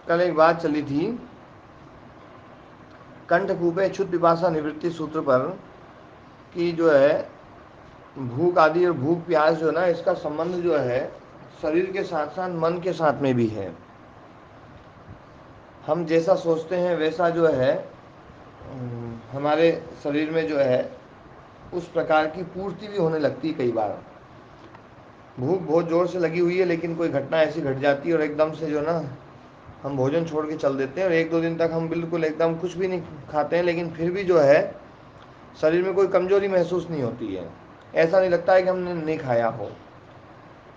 कल एक बात चली थी कंठ कूपे क्षुत पिपासा निवृत्ति सूत्र पर कि जो है भूख आदि और भूख प्यास जो है ना, इसका संबंध जो है शरीर के साथ साथ मन के साथ में भी है। हम जैसा सोचते हैं वैसा जो है हमारे शरीर में जो है उस प्रकार की पूर्ति भी होने लगती है। कई बार भूख बहुत ज़ोर से लगी हुई है, लेकिन कोई घटना ऐसी घट जाती है और एकदम से जो ना हम भोजन छोड़ के चल देते हैं और एक दो दिन तक हम बिल्कुल एकदम कुछ भी नहीं खाते हैं, लेकिन फिर भी जो है शरीर में कोई कमजोरी महसूस नहीं होती है। ऐसा नहीं लगता है कि हमने नहीं खाया हो।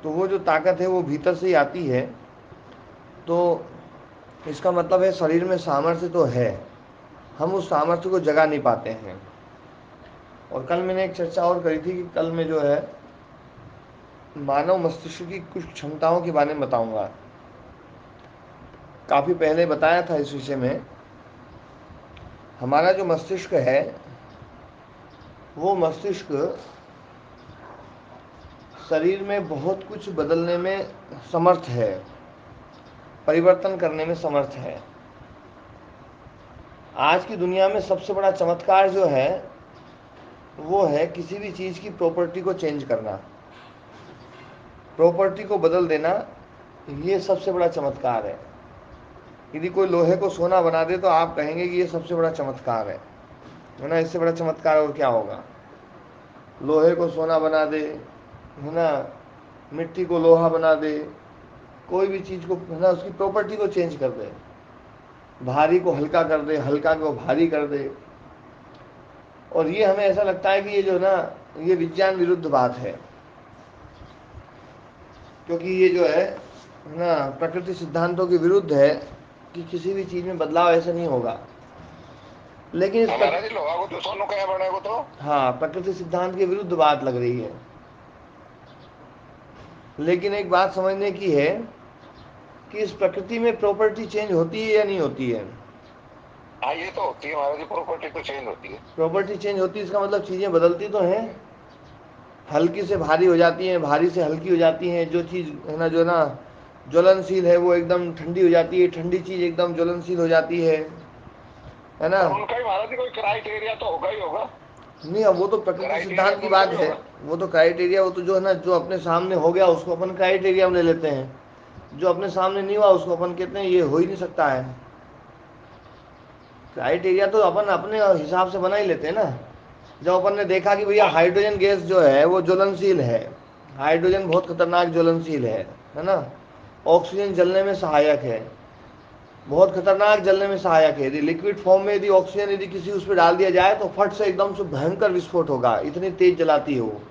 तो वो जो ताकत है वो भीतर से ही आती है। तो इसका मतलब है शरीर में सामर्थ्य तो है, हम उस सामर्थ्य को जगा नहीं पाते हैं। और कल मैंने एक चर्चा और करी थी कि कल मैं जो है मानव मस्तिष्क की कुछ क्षमताओं के बारे में बताऊंगा। काफ़ी पहले बताया था इस विषय में। हमारा जो मस्तिष्क है वो मस्तिष्क शरीर में बहुत कुछ बदलने में समर्थ है, परिवर्तन करने में समर्थ है। आज की दुनिया में सबसे बड़ा चमत्कार जो है वो है किसी भी चीज़ की प्रॉपर्टी को चेंज करना, प्रॉपर्टी को बदल देना। ये सबसे बड़ा चमत्कार है। यदि कोई लोहे को सोना बना दे तो आप कहेंगे कि ये सबसे बड़ा चमत्कार है ना। इससे बड़ा चमत्कार और क्या होगा। लोहे को सोना बना दे, है ना, मिट्टी को लोहा बना दे, कोई भी चीज़ को, है ना, उसकी प्रॉपर्टी को चेंज कर दे, भारी को हल्का कर दे, हल्का को भारी कर दे। और ये हमें ऐसा लगता है कि ये जो ना ये विज्ञान विरुद्ध बात है, क्योंकि ये जो है ना प्रकृति सिद्धांतों के विरुद्ध है कि किसी भी चीज़ में बदलाव ऐसे नहीं होगा। लेकिन इस हमारा जी लोहा को तो सोनू कहे बने को तो हाँ, प्रकृति सिद्धांत के विरुद्ध बात लग रही है। लेकिन एक बात समझने की है कि इस प्रकृति में प्रॉपर्टी चेंज होती है या नहीं होती है। हाँ ये तो होती है हमारा जी, प्रॉपर्टी तो चेंज होती है। प्रॉपर्टी चेंज होती है, इसका मतलब चीज़ें बदलती तो हैं। हल्की से भारी हो जाती हैं, भारी से हल्की हो जाती हैं। जो चीज़ है ना, जो ना ज्वलनशील है वो एकदम ठंडी हो जाती है, ठंडी चीज़ एकदम ज्वलनशील हो जाती है ना। पर उनका ही महाराज जी कोई क्राइटेरिया तो होगा ही होगा। नहीं, अब वो तो प्रकृति क्राइटेरिया सिद्धांत तो की उनका बात भी है। होगा। वो तो क्राइटेरिया, वो तो जो है ना, जो अपने सामने हो गया उसको अपन क्राइटेरिया में ले लेते हैं। जो अपने सामने नहीं हुआ उसको अपन कहते हैं ये हो ही नहीं सकता है। क्राइटेरिया तो अपन अपने हिसाब से बना ही लेते हैं ना। जब अपन ने देखा कि भैया हाँ हाइड्रोजन गैस जो है वो ज्वलनशील है, हाइड्रोजन बहुत खतरनाक ज्वलनशील है ना। ऑक्सीजन जलने में सहायक है, बहुत खतरनाक जलने में सहायक है। यदि लिक्विड फॉर्म में यदि ऑक्सीजन यदि किसी उस पर डाल दिया जाए तो फट से एकदम से भयंकर विस्फोट होगा, इतनी तेज जलाती है वो।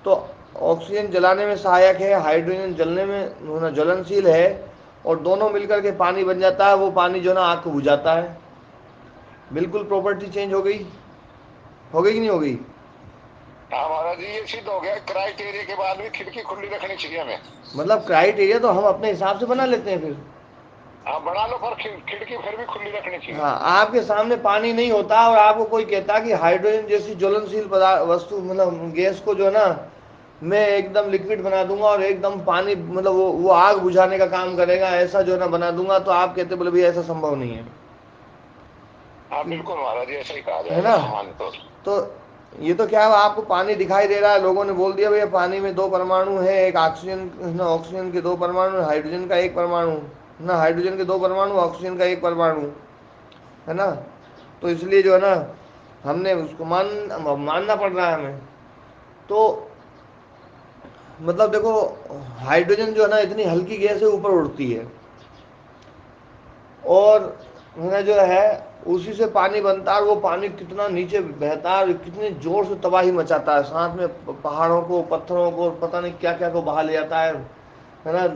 तो ऑक्सीजन जलाने में सहायक है, हाइड्रोजन जलने में ज्वलनशील है, और दोनों मिलकर के पानी बन जाता है। वो पानी जो ना आग को बुझाता है। बिल्कुल प्रॉपर्टी चेंज हो गई कि नहीं हो गई। हाँ महाराज जी, ये सिद्ध हो गया क्राइटेरिया के बाद भी खिड़की खुली रखनी चाहिए हमें। मतलब क्राइटेरिया तो हम अपने हिसाब से बना लेते हैं फिर। हाँ बना लो, पर खिड़की फिर भी खुली रखनी चाहिए। हाँ, आपके सामने पानी नहीं होता और आपको कोई कहता कि हाइड्रोजन जैसी ज्वलनशील पदार्थ वस्तु मतलब गैस को जो है ना मैं एकदम लिक्विड बना दूंगा और एकदम पानी मतलब वो आग बुझाने का काम करेगा, ऐसा जो है ना बना दूंगा, तो आप कहते बोले भैया ऐसा संभव नहीं है। हाँ कि बिल्कुल महाराज जी, ऐसा ही कहा है जाएगा ना। सामान्य तौर। तो ये तो क्या है, आपको पानी दिखाई दे रहा है, लोगों ने बोल दिया भैया पानी में दो परमाणु है, एक ऑक्सीजन ना, ऑक्सीजन के दो परमाणु, हाइड्रोजन का एक परमाणु ना, हाइड्रोजन के दो परमाणु, ऑक्सीजन का एक परमाणु, है ना। तो इसलिए जो है ना हमने उसको मानना पड़ रहा है हमें। तो मतलब देखो, हाइड्रोजन जो है ना इतनी हल्की गैस है, ऊपर उड़ती है, और है जो है उसी से पानी बनता है, और वो पानी कितना नीचे बहता है और कितनी जोर से तबाही मचाता है, साथ में पहाड़ों को, पत्थरों को, पता नहीं क्या क्या को बहा ले जाता है ना।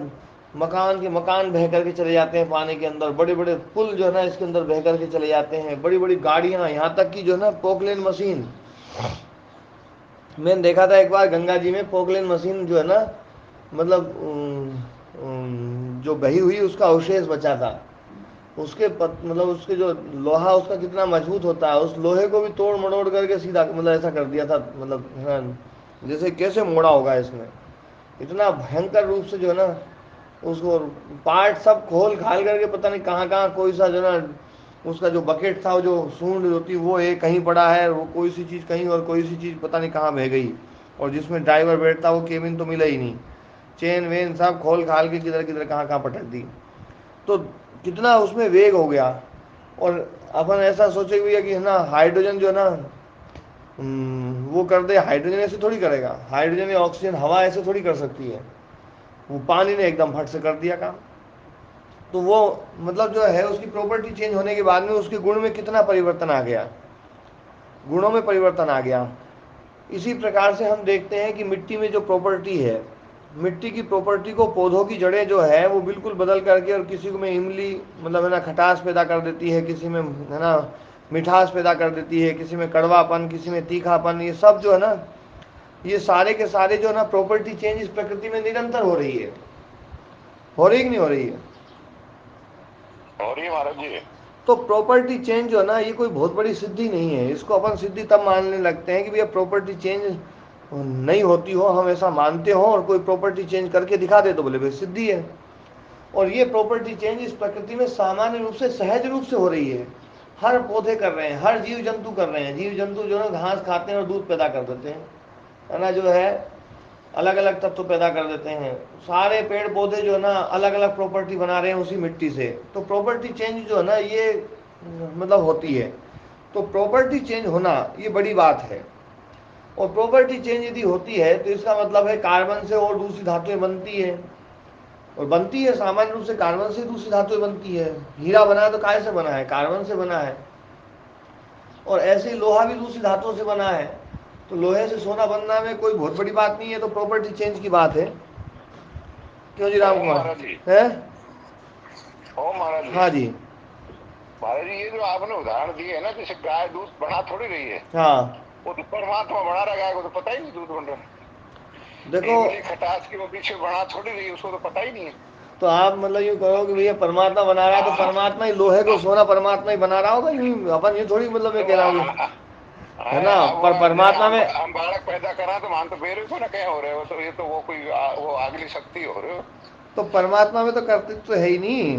मकान के मकान बह करके चले जाते हैं पानी के अंदर, बड़े बड़े पुल जो है ना इसके अंदर बह करके चले जाते हैं, बड़ी बड़ी गाड़ियां, यहाँ तक कि जो है ना पोकलेन मशीन। मैंने देखा था एक बार गंगा जी में पोकलेन मशीन जो है ना, मतलब जो बही हुई उसका अवशेष बचा था। उसके मतलब उसके जो लोहा उसका कितना मजबूत होता है, उस लोहे को भी तोड़ मड़ोड़ करके सीधा मतलब ऐसा कर दिया था, मतलब हाँ, जैसे कैसे मोड़ा होगा इसने, इतना भयंकर रूप से जो है ना उसको पार्ट सब खोल खाल करके पता नहीं कहाँ कहाँ कोई सा जो ना उसका जो बकेट था, वो जो सूंड होती वो एक कहीं पड़ा है, वो कोई सी चीज़ कहीं और कोई सी चीज़ पता नहीं कहाँ बह गई। और जिसमें ड्राइवर बैठता वो केबिन तो मिला ही नहीं। चेन वेन सब खोल खाल के किधर किधर कहाँ कहाँ पटक दी। तो कितना उसमें वेग हो गया। और अपन ऐसा सोचे भैया कि है ना हाइड्रोजन जो है ना, वो कर दे, हाइड्रोजन ऐसे थोड़ी करेगा, हाइड्रोजन या ऑक्सीजन हवा ऐसे थोड़ी कर सकती है। वो पानी ने एकदम फट से कर दिया काम। तो वो मतलब जो है उसकी प्रॉपर्टी चेंज होने के बाद में उसके गुण में कितना परिवर्तन आ गया, गुणों में परिवर्तन आ गया। इसी प्रकार से हम देखते हैं कि मिट्टी में जो प्रॉपर्टी है, मिट्टी की प्रॉपर्टी को पौधों की जड़ें जो है वो बिल्कुल बदल करके, और किसी में इमली मतलब है ना खटास पैदा कर देती है, किसी में है ना मिठास पैदा कर देती है, किसी में कड़वापन, किसी में तीखापन, ये सब जो है ना, ये सारे के सारे जो है ना प्रॉपर्टी चेंज इस प्रकृति में निरंतर हो रही है। हो रही कि नहीं हो रही है? और ये महाराज जी, तो प्रॉपर्टी चेंज जो है ना, ये कोई बहुत बड़ी सिद्धि नहीं है। इसको अपन सिद्धि तब मानने लगते हैं कि भैया प्रॉपर्टी चेंज नहीं होती हो, हम ऐसा मानते हो, और कोई प्रॉपर्टी चेंज करके दिखा दे तो बोले भाई सिद्धि है। और ये प्रॉपर्टी चेंज इस प्रकृति में सामान्य रूप से सहज रूप से हो रही है। हर पौधे कर रहे हैं, हर जीव जंतु कर रहे हैं। जीव जंतु जो है घास खाते हैं और दूध पैदा कर देते हैं, है ना, जो है अलग अलग तत्व पैदा कर देते हैं। सारे पेड़ पौधे जो है ना अलग अलग प्रॉपर्टी बना रहे हैं उसी मिट्टी से। तो प्रॉपर्टी चेंज जो है ना ये मतलब होती है। तो प्रॉपर्टी चेंज होना ये बड़ी बात है। और प्रॉपर्टी चेंज यदि होती है तो इसका मतलब है कार्बन से और दूसरी धातुएं बनती है। और बनती है सामान्य रूप से कार्बन से दूसरी धातुएं बनती है। हीरा बना है तो काय से बना है? कार्बन से बना है। और ऐसे ही लोहा भी दूसरी धातुओं से बना है। तो लोहे से सोना बनना में कोई बहुत बड़ी बात नहीं है। तो प्रॉपर्टी चेंज की बात है। क्यों जी राम ओ कुमार? महाराज जी, है? ओ महाराज जी, हाँ जी। महाराज जी, ये जो आपने उदाहरण दिए है ना, जैसे गाय दूध बना थोड़ी रही है, हाँ वो तो परमात्मा बना रहा है, गाय को तो पता ही नहीं दूध बन रहा है। देखो, इमली खटास की वो पीछे बना थोड़ी रही है, उसको तो पता ही नहीं है। तो आप मतलब यूँ कहो कि भैया परमात्मा बना रहा है तो हाँ, परमात्मा ही लोहे को सोना परमात्मा ही बना रहा होगा? यूँ अपन ये थोड़ी मतलब मैं तो कह रहा हूँ कि है ना, वो पर परमात्मा में हम बालक पैदा करा तो मान तो बेरे को ना क्या हो रहे हो, तो ये तो वो कोई वो अगली शक्ति हो रहे हो। तो परमात्मा में तो कर्तृत्व तो है ही नहीं।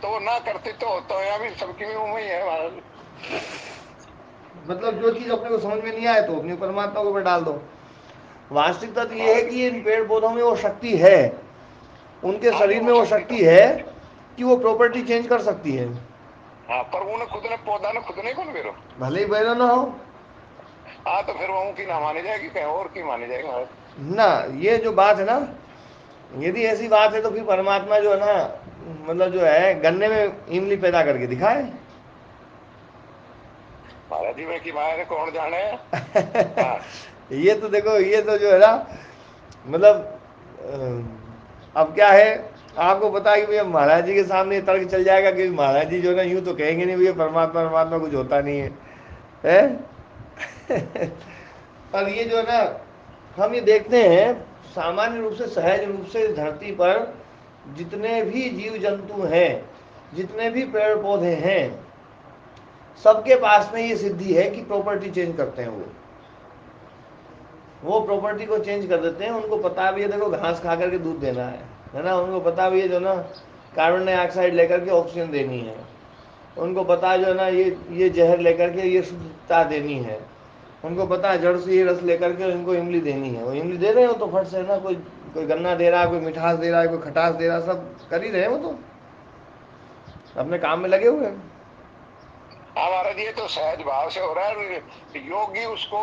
तो वो ना करते तो यहाँ भी सबकी भी उम्र ही है महाराज। मतलब जो चीज अपने को समझ में नहीं आए तो अपनी परमात्मा के ऊपर डाल दो। वास्तविकता तो ये है महाराज, कि इन पेड़ पौधों में वो शक्ति है, उनके हाँ जी, शरीर वो में वो शक्ति तो शक्ति है कि वो प्रॉपर्टी चेंज कर सकती है। हाँ, पर उन्हें खुद ने पौधा ने खुद नहीं कौन बेरो। भले ही बैरो ना हो हाँ, तो फिर वो की ना मानी जाएगी, कहीं और की मानी जाएगी महाराज। ना, ये जो बात है ना, यदि ऐसी बात है तो फिर परमात्मा जो है ना मतलब जो है गन्ने में इमली पैदा करके दिखाए। महाराज जी, में की माया ने कौन जाने। हाँ, ये तो देखो, ये तो जो है ना मतलब अब क्या है, आपको पता है कि भैया महाराज जी के सामने ये तर्क चल जाएगा कि महाराज जी जो है ना यूं तो कहेंगे नहीं भैया परमात्मा परमात्मा कुछ होता नहीं है, है? और ये जो है ना हम ये देखते हैं सामान्य रूप से सहज रूप से इस धरती पर जितने भी जीव जंतु हैं, जितने भी पेड़ पौधे हैं, सबके पास में ये सिद्धि है कि प्रॉपर्टी चेंज करते हैं वो प्रॉपर्टी को चेंज कर देते हैं। उनको पता भी है देखो घास खा करके दूध देना है ना, उनको पता भी है जो ना कार्बन डाइऑक्साइड लेकर के ऑक्सीजन देनी है, उनको पता है जो है ना ये जहर लेकर के ये शुद्धता देनी है, उनको पता है जड़ से ये रस लेकर के इनको इमली देनी है। वो इमली दे रहे हो तो फट से ना कोई कोई गन्ना दे रहा है, कोई मिठास दे रहा है, कोई खटास दे रहा है, सब कर ही रहे हैं वो तो अपने काम में लगे हुए हैं। हाँ महाराज, ये तो सहज भाव से हो रहा है, योगी उसको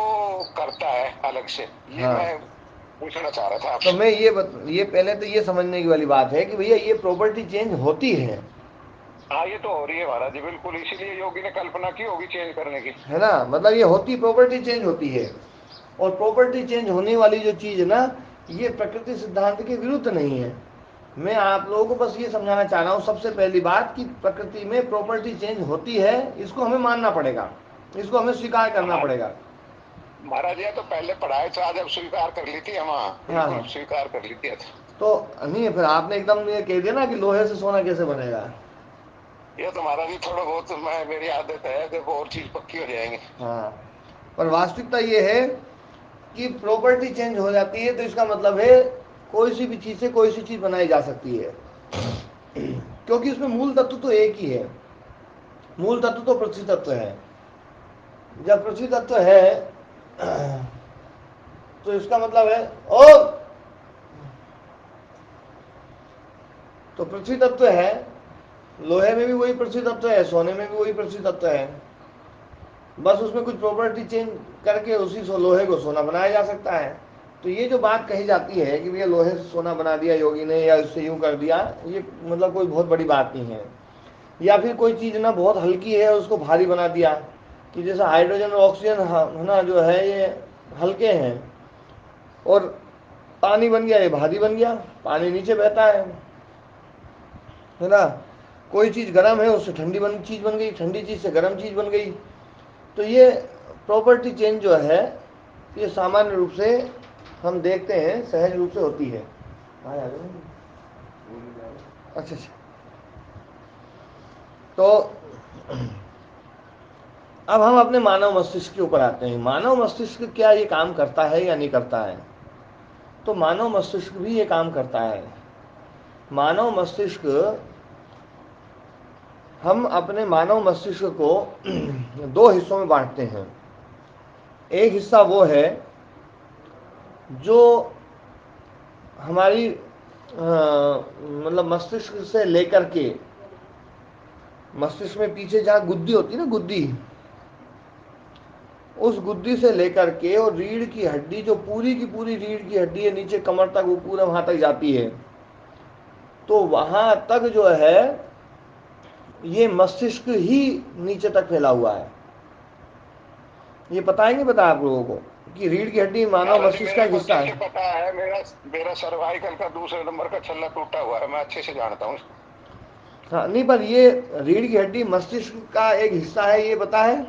करता है अलग से। ये हाँ, मैं पूछना चाह रहा था तो आपसे। मैं ये पहले तो ये समझने की वाली बात है कि भैया ये प्रॉपर्टी चेंज होती हाँ, ये तो हो रही है महाराज जी, बिल्कुल, इसीलिए योगी ने कल्पना की होगी चेंज करने की। है ना, मतलब ये होती प्रॉपर्टी चेंज होती है। और प्रॉपर्टी चेंज होने वाली जो चीज़ है ना, ये प्रकृति सिद्धांत के विरुद्ध नहीं है। मैं आप लोगों को बस ये समझाना चाह रहा हूँ सबसे पहली बात कि प्रकृति में प्रॉपर्टी चेंज होती है, इसको हमें मानना पड़ेगा, इसको हमें स्वीकार करना हमारे पड़ेगा। महाराज, ये तो पहले पढ़ाई तो आज अब स्वीकार कर ली थी हम, हाँ बिल्कुल हाँ, स्वीकार कर ली थी। तो नहीं फिर आपने एकदम ये कह दिया ना कि लोहे से सोना कैसे बनेगा। ये तो महाराज जी थोड़ा बहुत मैं मेरी आदत है, जब और चीज पक्की हो जाएंगी। हाँ, पर वास्तविकता ये है कि प्रॉपर्टी चेंज हो जाती है तो इसका मतलब है कोई सी भी चीज़ से कोई सी चीज़ बनाई जा सकती है, क्योंकि उसमें मूल तत्व तो एक ही है। मूल तत्व तो पृथ्वी तत्व है। जब पृथ्वी तत्व है तो इसका मतलब है तो पृथ्वी तत्व है, लोहे में भी वही पृथ्वी तत्व है, सोने में भी वही पृथ्वी तत्व है, बस उसमें कुछ प्रॉपर्टी चेंज करके उसी लोहे को सोना बनाया जा सकता है। तो ये जो बात कही जाती है कि भैया लोहे से सोना बना दिया योगी ने या उससे यूं कर दिया, ये मतलब कोई बहुत बड़ी बात नहीं है। या फिर कोई चीज़ ना बहुत हल्की है उसको भारी बना दिया, कि जैसे हाइड्रोजन और ऑक्सीजन है ना जो है ये हल्के हैं, और पानी बन गया ये भारी बन गया, पानी नीचे बहता है ना। कोई चीज़ गर्म है उससे ठंडी चीज़ बन गई, ठंडी चीज़ से गर्म चीज़ बन गई। तो ये प्रॉपर्टी चेंज जो है ये सामान्य रूप से हम देखते हैं सहज रूप से होती है। अच्छा अच्छा। तो अब हम अपने मानव मस्तिष्क के ऊपर आते हैं। मानव मस्तिष्क क्या ये काम करता है या नहीं करता है? तो मानव मस्तिष्क भी ये काम करता है। मानव मस्तिष्क, हम अपने मानव मस्तिष्क को दो हिस्सों में बांटते हैं। एक हिस्सा वो है जो हमारी मतलब मस्तिष्क से लेकर के, मस्तिष्क में पीछे जहाँ गुद्दी होती है ना, गुद्दी, उस गुद्दी से लेकर के और रीढ़ की हड्डी, जो पूरी की पूरी रीढ़ की हड्डी है नीचे कमर तक, वो पूरा वहाँ तक जाती है। तो वहाँ तक जो है ये मस्तिष्क ही नीचे तक फैला हुआ है। ये पता है नहीं पता आप लोगों को कि रीढ़ की हड्डी मानव महाराज जी मस्तिष्क का मेरे एक को हिस्सा अच्छे से है? पता है, मेरा मेरा सर्वाइकल का दूसरे नंबर का छल्ला टूटा हुआ है, मैं अच्छे से जानता हूँ इसको। हाँ नहीं, पर ये रीढ़ की हड्डी मस्तिष्क का एक हिस्सा है, ये पता है?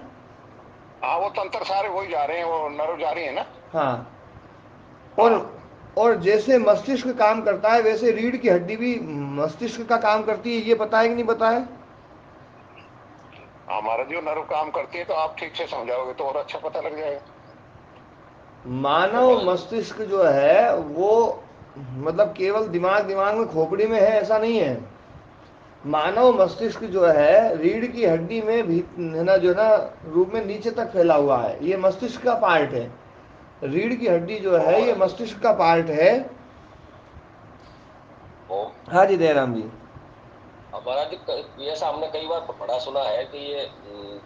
हाँ वो तंत्र सारे वही जा रहे हैं, वो नर्व जा रही है ना। हाँ। और हाँ और जैसे मस्तिष्क काम करता है वैसे रीढ़ की हड्डी भी मस्तिष्क का काम करती है, ये पता है कि नहीं पता है? हाँ महाराज जी, वो नर्व काम करती है, तो आप ठीक से समझाओगे तो और अच्छा पता लग जाएगा। मानव मस्तिष्क जो है वो मतलब केवल दिमाग दिमाग में खोपड़ी में है ऐसा नहीं है। मानव मस्तिष्क जो है रीढ़ की हड्डी में भी है ना, जो है ना रूप में नीचे तक फैला हुआ है, ये मस्तिष्क का पार्ट है। रीढ़ की हड्डी जो ओ है ये महाराज जी, मस्तिष्क का पार्ट है। ओ हाँ जी दयाराम जी। हमारा जो ये सामने कई बार पढ़ा सुना है कि ये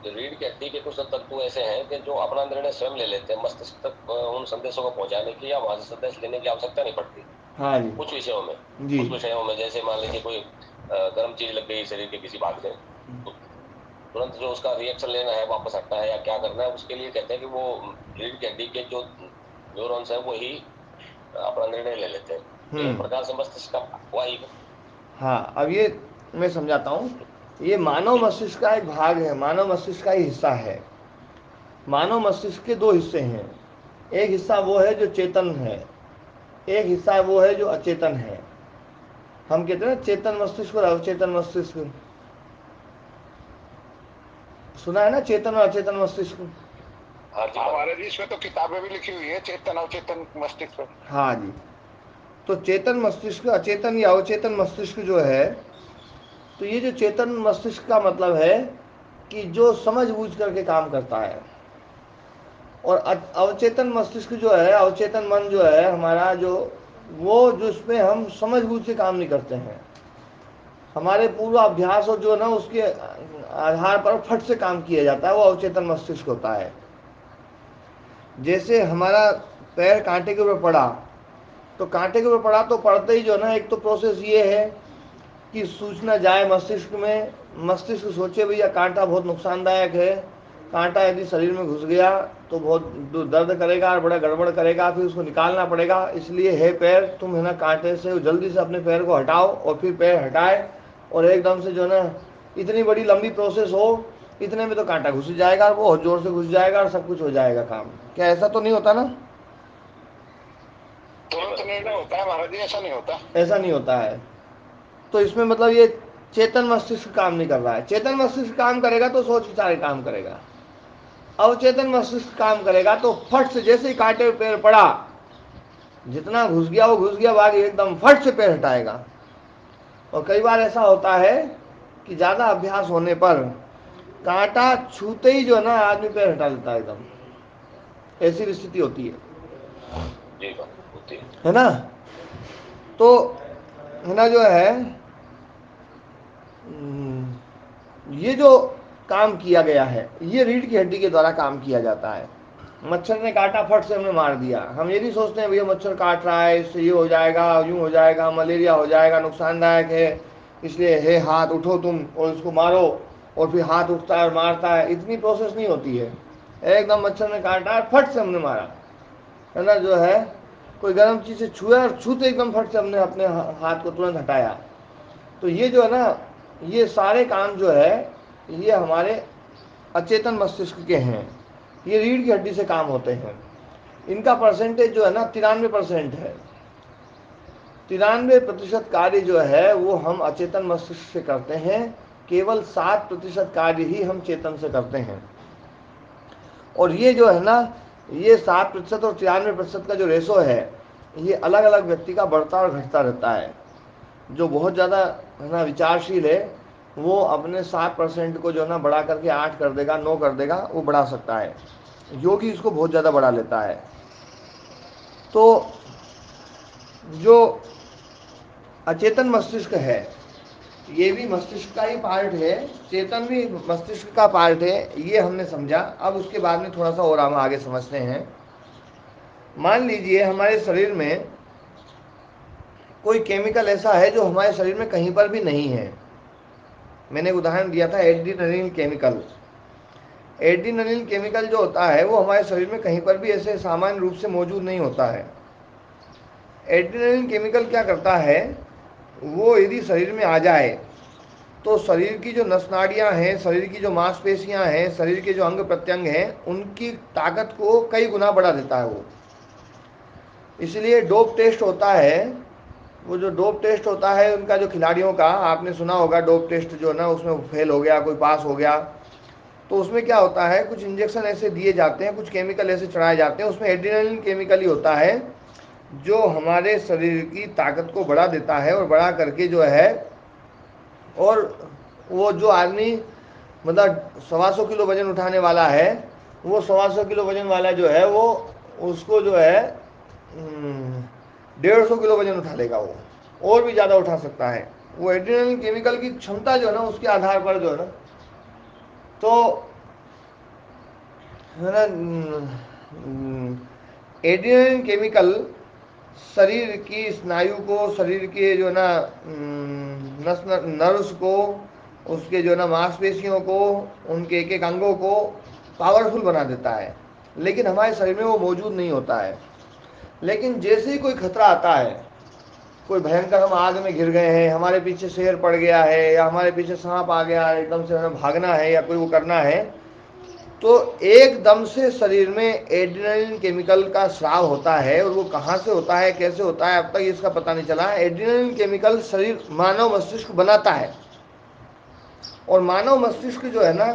जो रीढ़ की हड्डी के कुछ तत्व ऐसे हैं कि जो अपना निर्णय स्वयं ले लेते हैं, मस्तिष्क तक उन संदेशों को पहुंचाने की या वहां से संदेश लेने की आवश्यकता नहीं पड़ती हाँ जी कुछ विषयों में। जी। कुछ विषयों में जैसे मान लीजिए कोई गर्म चीज लग गई शरीर के किसी भाग में, तो तुरंत जो उसका रिएक्शन लेना है, वापस हटना है या क्या करना है, उसके लिए कहते हैं कि वो रीढ़ की हड्डी के जो न्यूरॉन्स है वो ही अपना निर्णय ले लेते हैं। एक प्रकार से मस्तिष्क का वही है। हाँ, अब ये मैं समझाता हूँ। ये मानव मस्तिष्क का एक भाग है, मानव मस्तिष्क का ही हिस्सा है। मानव मस्तिष्क के दो हिस्से हैं। एक हिस्सा वो है जो चेतन है, एक हिस्सा वो है जो अचेतन है। हम कहते हैं ना चेतन मस्तिष्क और अवचेतन मस्तिष्क, सुना है ना, चेतन और अचेतन मस्तिष्क। हाँ जी हाँ महाराज जी, इसमें तो किताबें भी लिखी हुई है चेतन अवचेतन मस्तिष्क। हाँ जी। तो चेतन मस्तिष्क, अचेतन या अवचेतन मस्तिष्क जो है, तो ये जो चेतन मस्तिष्क का मतलब है कि जो समझ बूझ करके काम करता है। और अवचेतन मस्तिष्क जो है, अवचेतन मन जो है हमारा, जो वो जो इसमें हम समझ बूझ के काम नहीं करते हैं, हमारे पूर्वाभ्यास और जो है ना उसके आधार पर फट से काम किया जाता है, वो अवचेतन मस्तिष्क होता है। जैसे हमारा पैर कांटे के ऊपर पड़ा, तो कांटे के ऊपर पड़ा तो पड़ते ही जो है ना, एक तो प्रोसेस ये है कि सूचना जाए मस्तिष्क में, मस्तिष्क सोचे भैया कांटा बहुत नुकसानदायक है, कांटा यदि शरीर में घुस गया तो बहुत दर्द करेगा और बड़ा गड़बड़ करेगा, फिर उसको निकालना पड़ेगा, इसलिए है पैर तुम है ना कांटे से जल्दी से अपने पैर को हटाओ। और फिर पैर हटाए और एकदम से जो है ना इतनी बड़ी लंबी प्रोसेस हो, इतने में तो कांटा घुस जाएगा, वो बहुत जोर से घुस जाएगा और सब कुछ हो जाएगा काम। क्या ऐसा तो नहीं होता ना? तुरंत निर्णय होता है महाराज जी, ऐसा नहीं होता। ऐसा नहीं होता है। तो इसमें मतलब ये चेतन मस्तिष्क काम नहीं कर रहा है। चेतन मस्तिष्क काम करेगा तो सोच विचार के काम करेगा। अवचेतन मस्तिष्क काम करेगा तो फट से जैसे ही कांटे पे पैर पड़ा जितना घुस गया वो घुस गया, बाकी एकदम फट से पैर हटाएगा। और कई बार ऐसा होता है कि ज़्यादा अभ्यास होने पर कांटा छूते ही जो है ना आदमी पैर हटा लेता है एकदम, ऐसी स्थिति होती जी बात होती है ना। तो है ना जो है ये जो काम किया गया है ये रीढ़ की हड्डी के द्वारा काम किया जाता है। मच्छर ने काटा, फट से हमने मार दिया। हम ये नहीं सोचते हैं भैया मच्छर काट रहा है, इससे ये हो जाएगा, यूं हो जाएगा, मलेरिया हो जाएगा, नुकसानदायक है, इसलिए हे हाथ उठो तुम और इसको मारो, और फिर हाथ उठता है और मारता है। इतनी प्रोसेस नहीं होती है। एकदम मच्छर ने काटा, फट से हमने मारा, है ना जो है। कोई गर्म चीज़ से छुआ और छूते एकदम फट से हमने अपने हाथ को तुरंत हटाया। तो ये जो है ना, ये सारे काम जो है ये हमारे अचेतन मस्तिष्क के हैं। ये रीढ़ की हड्डी से काम होते हैं। इनका परसेंटेज जो है ना 93% है। 93% कार्य जो है वो हम अचेतन मस्तिष्क से करते हैं, केवल 7% कार्य ही हम चेतन से करते हैं। और ये जो है ना, ये 7% और 93% का जो रेशो है ये अलग अलग व्यक्ति का बढ़ता और घटता रहता है। जो बहुत ज़्यादा है ना विचारशील है वो अपने 7% को जो है ना बढ़ा करके 8 कर देगा, 9 कर देगा, वो बढ़ा सकता है। योगी इसको बहुत ज़्यादा बढ़ा लेता है। तो जो अचेतन मस्तिष्क है ये भी मस्तिष्क का ही पार्ट है, चेतन भी मस्तिष्क का पार्ट है, ये हमने समझा। अब उसके बाद में थोड़ा सा और हम आगे समझते हैं। मान लीजिए हमारे शरीर में कोई केमिकल ऐसा है जो हमारे शरीर में कहीं पर भी नहीं है। मैंने एक उदाहरण दिया था एड्रीनलिन केमिकल। एड्रीनलिन केमिकल जो होता है वो हमारे शरीर में कहीं पर भी ऐसे सामान्य रूप से मौजूद नहीं होता है। एड्रीनलिन केमिकल क्या करता है, वो यदि शरीर में आ जाए तो शरीर की जो नस नाड़ियाँ हैं, शरीर की जो मांसपेशियाँ हैं, शरीर के जो अंग प्रत्यंग हैं, उनकी ताकत को कई गुना बढ़ा देता है वो। इसलिए डोप टेस्ट होता है, वो जो डोप टेस्ट होता है उनका जो खिलाड़ियों का, आपने सुना होगा डोप टेस्ट जो ना उसमें फेल हो गया, कोई पास हो गया, तो उसमें क्या होता है कुछ इंजेक्शन ऐसे दिए जाते हैं, कुछ केमिकल ऐसे चढ़ाए जाते हैं, उसमें एड्रेनलिन केमिकल ही होता है जो हमारे शरीर की ताकत को बढ़ा देता है। और बढ़ा करके जो है, और वो जो आदमी मतलब 125 किलो वजन उठाने वाला है, वो 125 किलो वजन वाला जो है वो उसको जो है 150 किलो वजन उठा लेगा, वो और भी ज़्यादा उठा सकता है। वो एड्रेनलिन केमिकल की क्षमता जो है ना उसके आधार पर जो है ना, तो है ना एड्रेनलिन केमिकल शरीर की स्नायु को, शरीर के जो ना नस नर्व्स को, उसके जो ना मांसपेशियों को, उनके एक एक अंगों को पावरफुल बना देता है। लेकिन हमारे शरीर में वो मौजूद नहीं होता है। लेकिन जैसे ही कोई खतरा आता है, कोई भयंकर, हम आग में घिर गए हैं, हमारे पीछे शेर पड़ गया है, या हमारे पीछे सांप आ गया है, एकदम से हमें भागना है या कोई वो करना है, तो एकदम से शरीर में एड्रेनलिन केमिकल का स्राव होता है। और वो कहाँ से होता है, कैसे होता है, अब तक इसका पता नहीं चला है। एड्रेनलिन केमिकल शरीर मानव मस्तिष्क बनाता है, और मानव मस्तिष्क जो है ना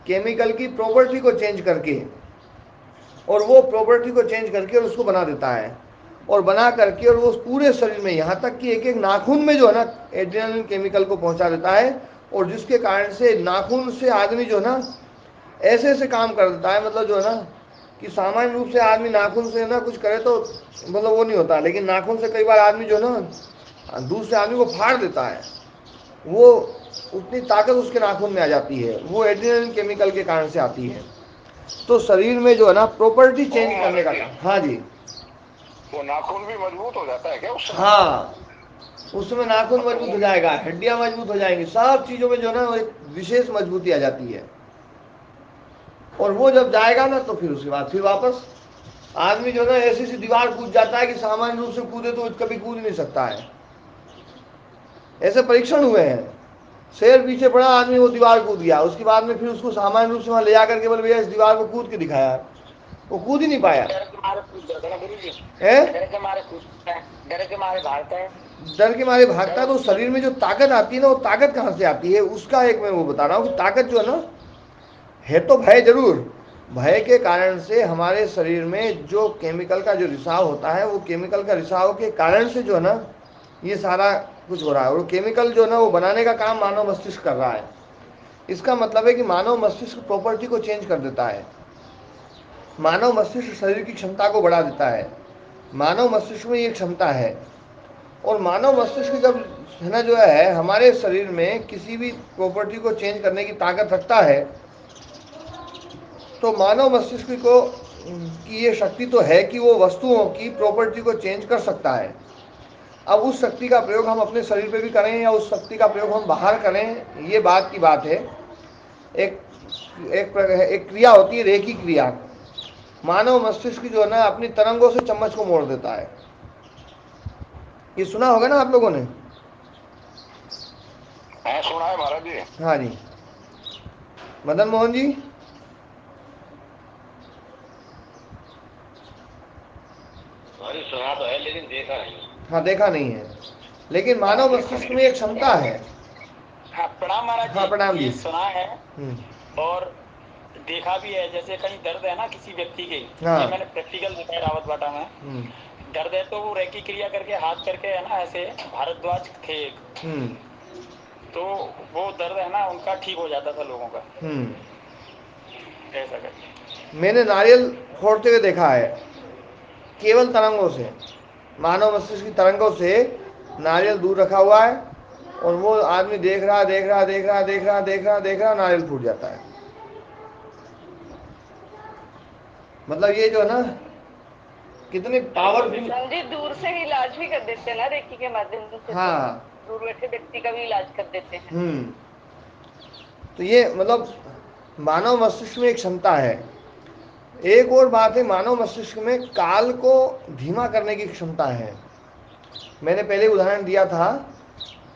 केमिकल की प्रॉपर्टी को चेंज करके, और वो प्रॉपर्टी को चेंज करके और उसको बना देता है, और बना करके और वो पूरे शरीर में, यहाँ तक कि एक एक नाखून में जो है ना एड्रेनलिन केमिकल को पहुँचा देता है। और जिसके कारण से नाखून से आदमी जो है ना ऐसे ऐसे काम कर देता है, मतलब जो है ना कि सामान्य रूप से आदमी नाखून से ना कुछ करे तो मतलब वो नहीं होता, लेकिन नाखून से कई बार आदमी जो है ना दूसरे आदमी को फाड़ देता है। वो उतनी ताकत उसके नाखून में आ जाती है, वो एड्रेनलिन केमिकल के कारण से आती है। तो शरीर में जो है ना प्रॉपर्टी चेंज करने का काम। हाँ जी, वो नाखून भी मजबूत हो जाता है क्या उससे? हाँ, उसमें नाखून मजबूत हो जाएगा, हड्डियां मजबूत हो जाएंगी, सब चीज़ों में जो है ना एक विशेष मजबूती आ जाती है। और वो जब जाएगा ना तो फिर उसके बाद फिर वापस आदमी जो है ना ऐसी सी दीवार कूद जाता है कि सामान्य रूप से कूदे तो कभी कूद नहीं सकता है। ऐसे परीक्षण हुए हैं, शेर पीछे पड़ा, आदमी वो दीवार कूद गया, उसके बाद में फिर उसको सामान्य रूप से वहां ले जाकर के बोले भैया इस दीवार को कूद के दिखाया, वो कूद ही नहीं पाया। डर के मारे कूद जाता है ना गुरु जी, है डर के मारे कूदता है, डर के मारे भागता है। डर के मारे भागता है, तो शरीर में जो ताकत आती है ना, वो ताकत कहाँ से आती है उसका एक मैं वो बता रहा हूँ कि ताकत जो है ना, है तो भय जरूर, भय के कारण से हमारे शरीर में जो केमिकल का जो रिसाव होता है, वो केमिकल का रिसाव के कारण से जो है ना ये सारा कुछ हो रहा है। और केमिकल जो है ना वो बनाने का काम मानव मस्तिष्क कर रहा है। इसका मतलब है कि मानव मस्तिष्क प्रॉपर्टी को चेंज कर देता है। मानव मस्तिष्क शरीर की क्षमता को बढ़ा देता है। मानव मस्तिष्क में ये क्षमता है। और मानव मस्तिष्क जब है ना जो है हमारे शरीर में किसी भी प्रॉपर्टी को चेंज करने की ताकत रखता है, तो मानव मस्तिष्क को की ये शक्ति तो है कि वो वस्तुओं की प्रॉपर्टी को चेंज कर सकता है। अब उस शक्ति का प्रयोग हम अपने शरीर पे भी करें या उस शक्ति का प्रयोग हम बाहर करें, ये बात की बात है। एक एक क्रिया होती है रेखी क्रिया। मानव मस्तिष्क जो है ना अपनी तरंगों से चम्मच को मोड़ देता है। ये सुना होगा ना आप लोगों ने? हाँ सुना है महाराज जी। हाँ जी, मदन मोहन जी। अरे सुना तो है लेकिन देखा नहीं। हाँ, देखा नहीं है, लेकिन मानव मस्तिष्क में एक क्षमता है। हाँ प्रणाम महाराज जी। हाँ, प्रणाम जी। ये सुना है हम्म। और देखा भी है। जैसे कहीं दर्द है ना किसी व्यक्ति के, हाँ। ये मैंने प्रैक्टिकल देखा है रावत बाटा में। दर्द है तो वो रेकी क्रिया करके हाथ करके है ना, ऐसे भारद्वाज थे एक, तो वो दर्द है ना उनका ठीक हो जाता था लोगों का, ऐसा करके। मैंने नारियल फोड़ते हुए देखा है, केवल तरंगों से, मानव मस्तिष्क की तरंगों से। नारियल दूर रखा हुआ है और वो आदमी देख रहा देख रहा देख रहा देख रहा देख रहा देख रहा, नारियल फूट जाता है। मतलब ये जो है ना कितनी पावरफुल। जी दूर से ही इलाज भी कर देते हैं ना रेकी के माध्यम से। हाँ, दूर बैठे व्यक्ति का भी इलाज कर देते हैं। तो ये मतलब मानव मस्तिष्क में एक क्षमता है। एक और बात है, मानव मस्तिष्क में काल को धीमा करने की क्षमता है। मैंने पहले उदाहरण दिया था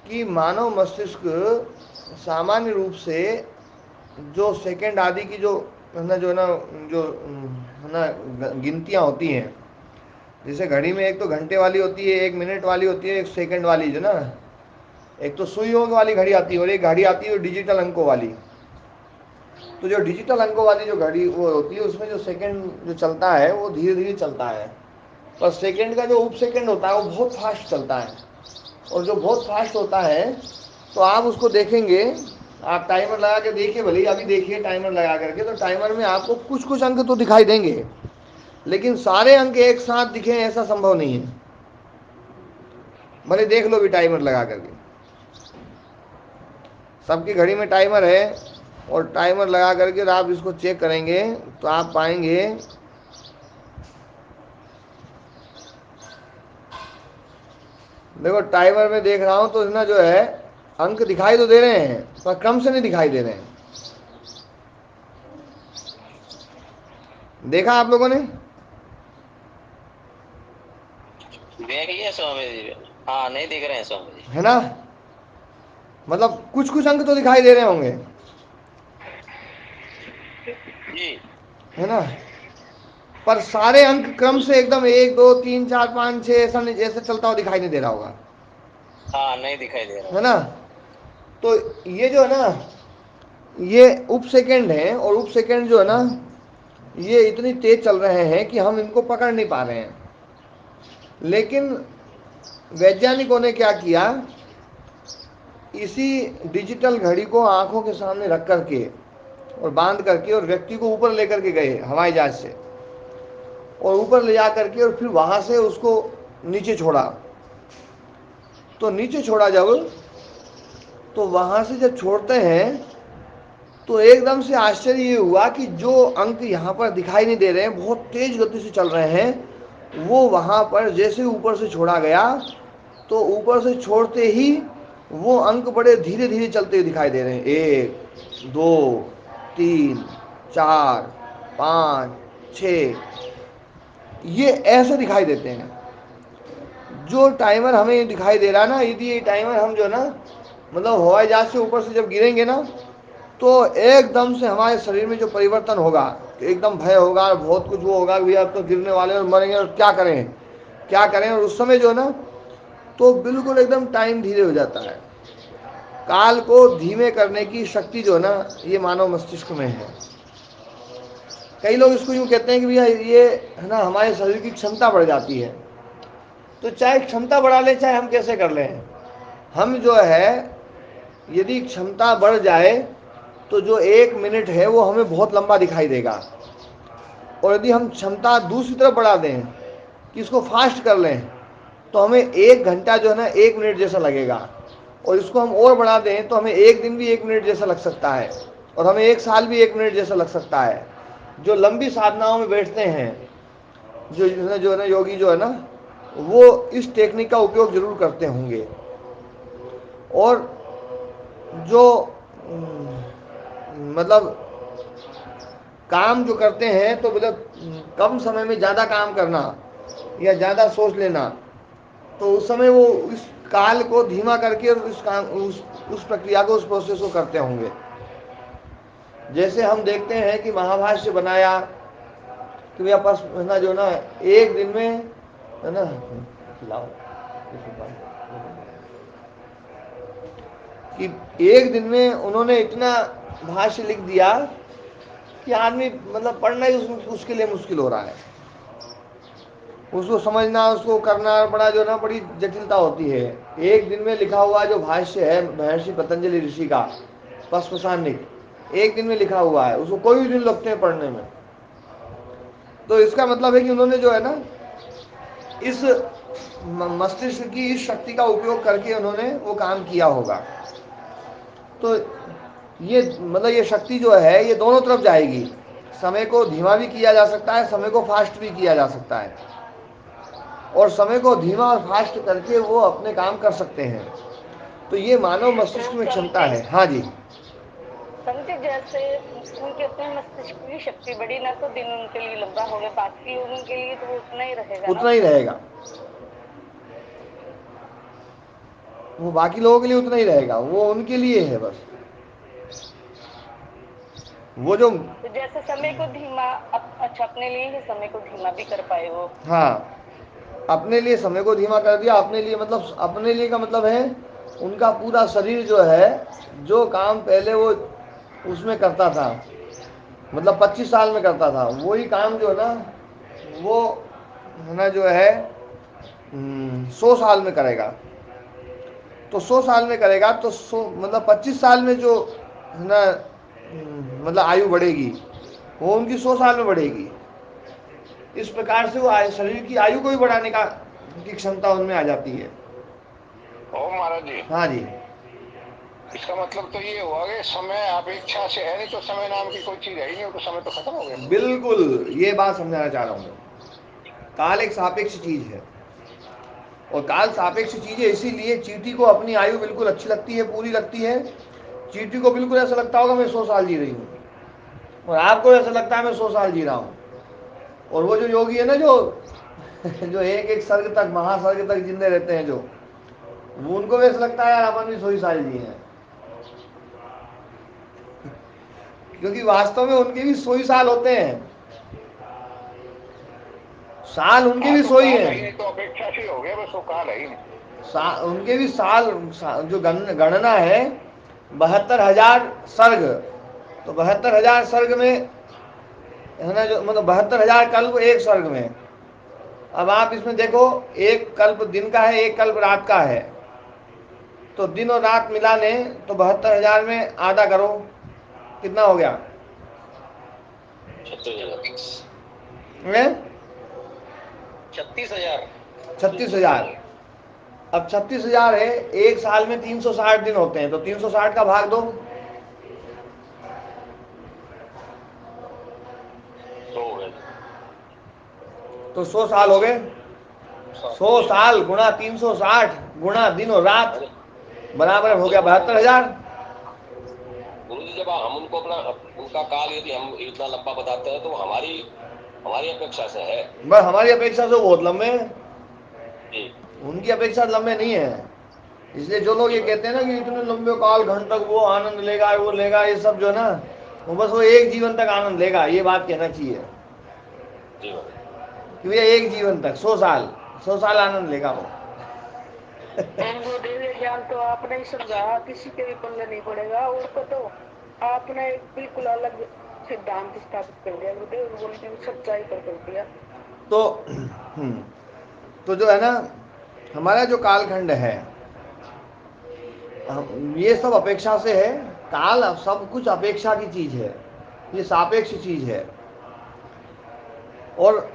कि मानव मस्तिष्क सामान्य रूप से जो सेकंड आदि की जो है ना जो है ना गिनतियाँ होती हैं, जैसे घड़ी में एक तो घंटे वाली होती है, एक मिनट वाली होती है, एक सेकंड वाली, जो ना एक तो सुइयों वाली घड़ी आती है और एक घड़ी आती है डिजिटल अंकों वाली। तो जो डिजिटल अंकों वाली जो घड़ी वो होती है उसमें जो सेकंड जो चलता है वो धीरे धीरे चलता है, पर सेकंड का जो उप सेकंड होता है वो बहुत फास्ट चलता है। और जो बहुत फास्ट होता है तो आप उसको देखेंगे, आप टाइमर लगा के देखिए, भले ही अभी देखिए टाइमर लगा करके, तो टाइमर में आपको कुछ कुछ अंक तो दिखाई देंगे, लेकिन सारे अंक एक साथ दिखे ऐसा संभव नहीं है। भले देख लो भी टाइमर लगा करके, सबकी घड़ी में टाइमर है और टाइमर लगा करके आप इसको चेक करेंगे तो आप पाएंगे देखो टाइमर में देख रहा हूं तो ना जो है अंक दिखाई तो दे रहे हैं पर क्रम से नहीं दिखाई दे रहे हैं। देखा आप लोगों ने? देख लिया स्वामी जी? हाँ नहीं दिख रहे हैं स्वामी जी। है ना, मतलब कुछ कुछ अंक तो दिखाई दे रहे होंगे जी, है ना, पर सारे अंक क्रम से एकदम 1 2 3 4 5 6 ऐसा नहीं, जैसे चलता हुआ दिखाई नहीं दे रहा होगा। हाँ नहीं दिखाई दे रहा है ना, तो ये जो है ना ये उप सेकंड है, और उप सेकंड जो है ना ये इतनी तेज चल रहे हैं कि हम इनको पकड़ नहीं पा रहे हैं। लेकिन वैज्ञानिकों ने क्या किया, इसी डिजिटल घड़ी को आंखों के सामने रख करके और बांध करके और व्यक्ति को ऊपर लेकर के गए हवाई जहाज से, और ऊपर ले जा करके और फिर वहां से उसको नीचे छोड़ा। तो नीचे छोड़ा जब, तो वहां से जब छोड़ते हैं तो एकदम से आश्चर्य ये हुआ कि जो अंक यहाँ पर दिखाई नहीं दे रहे हैं, बहुत तेज गति से चल रहे हैं, वो वहां पर जैसे ऊपर से छोड़ा गया तो ऊपर से छोड़ते ही वो अंक बड़े धीरे धीरे चलते हुए दिखाई दे रहे हैं। 1 2 3 4 5 6 ये ऐसे दिखाई देते हैं। जो टाइमर हमें दिखाई दे रहा है ना, यदि ये टाइमर हम जो ना मतलब हवाई जहाज से ऊपर से जब गिरेंगे ना तो एकदम से हमारे शरीर में जो परिवर्तन होगा, एकदम भय होगा, बहुत कुछ वो होगा कि अब तो गिरने वाले और मरेंगे और क्या करें क्या करें। और उस समय जो है ना तो बिल्कुल एकदम टाइम धीरे हो जाता है। काल को धीमे करने की शक्ति जो है ना ये मानव मस्तिष्क में है। कई लोग इसको यूँ कहते हैं कि भैया ये है ना हमारे शरीर की क्षमता बढ़ जाती है। तो चाहे क्षमता बढ़ा लें चाहे हम कैसे कर लें, हम जो है यदि क्षमता बढ़ जाए तो जो 1 मिनट है वो हमें बहुत लंबा दिखाई देगा, और यदि हम क्षमता दूसरी तरफ बढ़ा दें कि इसको फास्ट कर लें तो हमें 1 घंटा जो है ना 1 मिनट जैसा लगेगा, और इसको हम और बढ़ा दें तो हमें एक दिन भी 1 मिनट जैसा लग सकता है, और हमें 1 साल भी 1 मिनट जैसा लग सकता है। जो लंबी साधनाओं में बैठते हैं, जो है ना योगी जो है ना, वो इस टेक्निक का उपयोग जरूर करते होंगे। और जो मतलब काम जो करते हैं तो मतलब कम समय में ज़्यादा काम करना या ज़्यादा सोच लेना, तो उस समय वो इस काल को धीमा करके उस काम उस प्रक्रिया को, उस प्रोसेस को करते होंगे। जैसे हम देखते हैं कि महाभाष्य बनाया कि भैया बस है ना जो ना एक दिन में है ना खिलाओ कि एक दिन में उन्होंने इतना भाष्य लिख दिया कि आदमी मतलब पढ़ना ही उसके लिए मुश्किल हो रहा है, उसको समझना, उसको करना बड़ा जो ना बड़ी जटिलता होती है। एक दिन में लिखा हुआ जो भाष्य है महर्षि पतंजलि ऋषि का पस्पशान्निक, एक दिन में लिखा हुआ है, उसको कोई भी दिन लगते हैं पढ़ने में। तो इसका मतलब है कि उन्होंने जो है ना इस मस्तिष्क की इस शक्ति का उपयोग करके उन्होंने वो काम किया होगा। तो ये मतलब ये शक्ति जो है ये दोनों तरफ जाएगी, समय को धीमा भी किया जा सकता है, समय को फास्ट भी किया जा सकता है, और समय को धीमा और फास्ट करके वो अपने काम कर सकते हैं। तो ये मानव मस्तिष्क में क्षमता है। हाँ जी समझे, जैसे उनके अपने मस्तिष्क की शक्ति बढ़ी ना तो दिन उनके लिए लंबा हो गया, बाकी लोगों के लिए तो वो उतना ही रहेगा ना, उतना ही रहेगा, वो बाकी लोगों के लिए उतना ही रहेगा, वो उनके लिए है बस। वो जो तो जैसे समय को धीमा अच्छा अपने लिए ही समय को धीमा भी कर पाए वो। हाँ, अपने लिए समय को धीमा कर दिया। अपने लिए मतलब अपने लिए का मतलब है उनका पूरा शरीर जो है, जो काम पहले वो उसमें करता था, मतलब 25 साल में करता था, वही काम जो है ना वो है ना जो है 100 साल में करेगा। तो 100 साल में करेगा तो 100 मतलब 25 साल में जो है ना मतलब आयु बढ़ेगी वो उनकी 100 साल में बढ़ेगी। इस प्रकार से वो शरीर की आयु को भी बढ़ाने का की क्षमता उनमें आ जाती है। ओ महाराज जी, हाँ जी, इसका मतलब तो ये हुआ कि समय अपेक्षा से है, नहीं तो समय नाम की कोई चीज है ही नहीं, तो समय तो खत्म हो गया। बिल्कुल ये बात समझाना चाह रहा हूँ। काल एक सापेक्ष चीज है, और काल सापेक्ष चीज है, इसीलिए चींटी को अपनी आयु बिल्कुल अच्छी लगती है, पूरी लगती है। चींटी को बिल्कुल ऐसा लगता होगा मैं 100 साल जी रही हूँ, और आपको ऐसा लगता है मैं 100 साल जी रहा हूँ। और वो जो योगी है ना जो जो एक एक सर्ग तक, महासर्ग तक जिंदे रहते हैं, जो वो उनको भी ऐसा लगता है यार अपन भी 100 साल जी हैं, क्योंकि वास्तव में उनके भी 100 साल होते हैं, साल उनके भी तो 100 काल है ही हैं। नहीं, तो अपेक्षा से हो गया बस, वो काल है ही नहीं। उनके भी जो गणना है 72,000 सर्ग, तो 72,000 सर्ग में है ना जो मतलब 72,000 कल्प एक सर्ग में। अब आप इसमें देखो, एक कल्प दिन का है, एक कल्प रात का है, तो दिन और रात मिला लें तो 72,000 में आधा करो, कितना हो गया? 36,000। 36,000। अब 36,000 है, एक साल में 360 दिन होते हैं, तो 360 का भाग दो, तो 100 साल हो गए। 100 साल गुणा 360 गुणा दिन और रात बराबर हो गया 72,000। गुरु जी, जब हम उनको अपना उनका काल यदि हम इतना लंबा बताते हैं तो हमारी हमारी अपेक्षा से है, बस हमारी अपेक्षा से बहुत लंबे हैं, जी उनकी अपेक्षा लंबे नहीं है। इसलिए जो लोग ये कहते हैं ना कि इतने लंबे काल घंट तक वो आनंद लेगा, वो लेगा, ये सब जो है ना, वो बस वो एक जीवन तक आनंद लेगा, ये बात कहना चाहिए जी कि भैया एक जीवन तक 100 साल, 100 साल आनंद लेगा वो। वो दिव्य ज्ञान तो आपने ही समझा, किसी के भी पल्ले नहीं पड़ेगा, और को तो आपने बिल्कुल अलग सिद्धांत स्थापित कर दिया गुरुदेव, बोलने सच्चाई पर कर दिया। तो जो है ना हमारा जो कालखंड है ये सब अपेक्षा से है। काल सब कुछ अपेक्षा की चीज है, ये सापेक्ष चीज है। और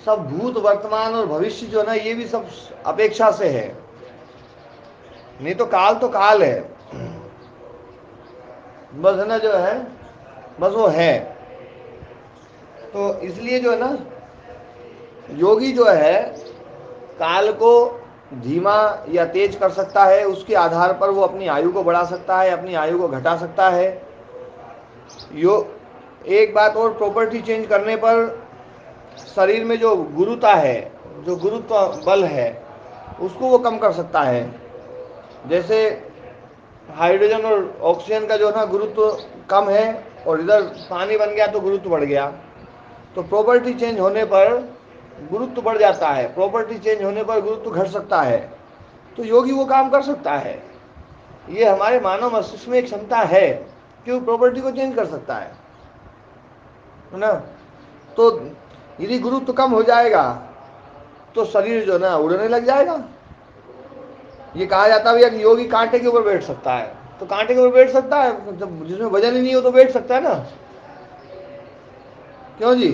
सब भूत वर्तमान और भविष्य जो है ना ये भी सब अपेक्षा से है। नहीं तो काल है, बस है ना जो है बस वो है। तो इसलिए जो है ना योगी जो है काल को धीमा या तेज कर सकता है, उसके आधार पर वो अपनी आयु को बढ़ा सकता है, अपनी आयु को घटा सकता है। एक बात और, प्रॉपर्टी चेंज करने पर शरीर में जो गुरुता है, जो गुरुत्व बल है, उसको वो कम कर सकता है। जैसे हाइड्रोजन और ऑक्सीजन का जो है ना गुरुत्व कम है और इधर पानी बन गया तो गुरुत्व बढ़ गया। तो प्रॉपर्टी चेंज होने पर गुरुत्व बढ़ जाता है, प्रॉपर्टी चेंज होने पर गुरुत्व घट सकता है। तो योगी वो काम कर सकता है। ये हमारे मानव मस्तिष्क में एक क्षमता है कि वो प्रॉपर्टी को चेंज कर सकता है ना। तो यदि गुरुत्व कम हो जाएगा तो शरीर जो ना उड़ने लग जाएगा। ये कहा जाता है कि योगी कांटे के ऊपर बैठ सकता है। तो कांटे के ऊपर बैठ सकता है, जब जिसमें वजन ही नहीं हो तो बैठ सकता है ना, क्यों जी?